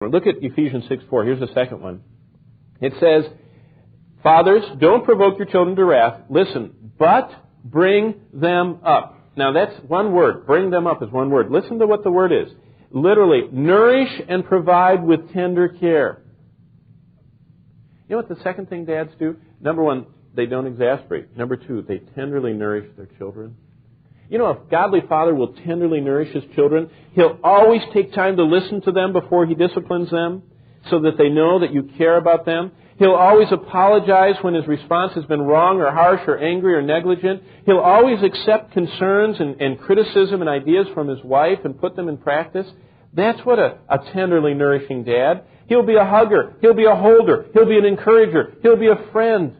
Look at Ephesians 6:4. Here's the second one. It says, "Fathers, don't provoke your children to wrath. Listen, but bring them up." Now that's one word. Bring them up is one word. Listen to what the word is. Literally, nourish and provide with tender care. You know what the second thing dads do? Number one, they don't exasperate. Number two, they tenderly nourish their children. You know, a godly father will tenderly nourish his children. He'll always take time to listen to them before he disciplines them so that they know that you care about them. He'll always apologize when his response has been wrong or harsh or angry or negligent. He'll always accept concerns and criticism and ideas from his wife and put them in practice. That's what a tenderly nourishing dad. He'll be a hugger. He'll be a holder. He'll be an encourager. He'll be a friend.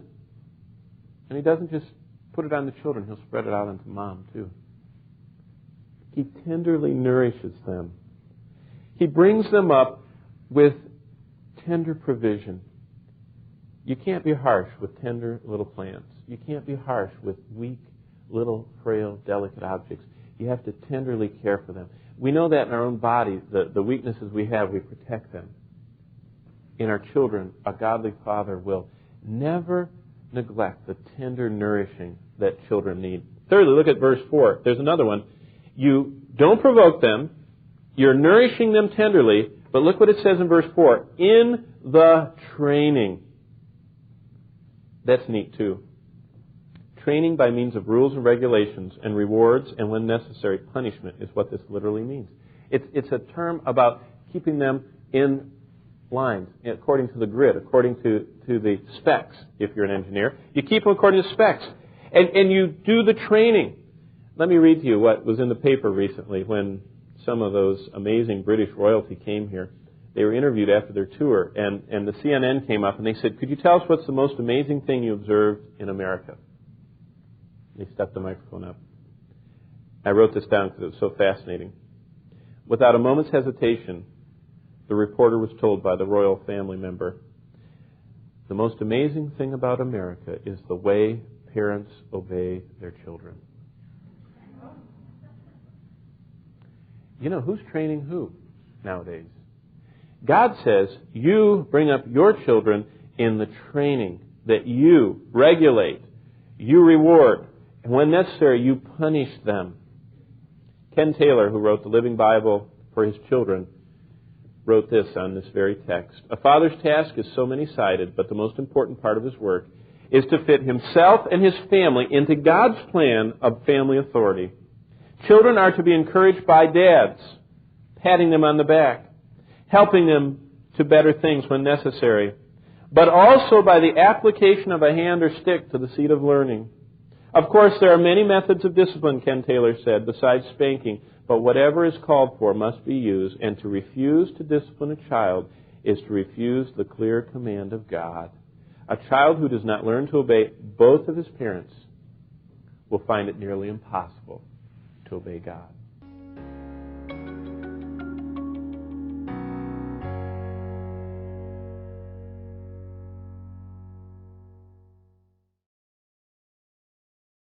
And he doesn't just put it on the children. He'll spread it out onto mom, too. He tenderly nourishes them. He brings them up with tender provision. You can't be harsh with tender little plants. You can't be harsh with weak, little, frail, delicate objects. You have to tenderly care for them. We know that in our own body, the weaknesses we have, we protect them. In our children, a godly father will never neglect the tender nourishing that children need. Thirdly, look at verse 4. There's another one. You don't provoke them. You're nourishing them tenderly. But look what it says in verse 4. In the training. That's neat too. Training by means of rules and regulations and rewards and, when necessary, punishment is what this literally means. It's a term about keeping them in lines, according to the grid, according to the specs, if you're an engineer. You keep them according to specs. And you do the training. Let me read to you what was in the paper recently when some of those amazing British royalty came here. They were interviewed after their tour, and the CNN came up and they said, "Could you tell us what's the most amazing thing you observed in America?" They stuck the microphone up. I wrote this down because it was so fascinating. Without a moment's hesitation, the reporter was told by the royal family member, "The most amazing thing about America is the way parents obey their children." You know, who's training who nowadays? God says you bring up your children in the training that you regulate, you reward, and when necessary, you punish them. Ken Taylor, who wrote the Living Bible for his children, wrote this on this very text. "A father's task is so many-sided, but the most important part of his work is to fit himself and his family into God's plan of family authority. Children are to be encouraged by dads, patting them on the back, helping them to better things when necessary, but also by the application of a hand or stick to the seat of learning. Of course, there are many methods of discipline," Ken Taylor said, "besides spanking, but whatever is called for must be used, and to refuse to discipline a child is to refuse the clear command of God. A child who does not learn to obey both of his parents will find it nearly impossible to obey God."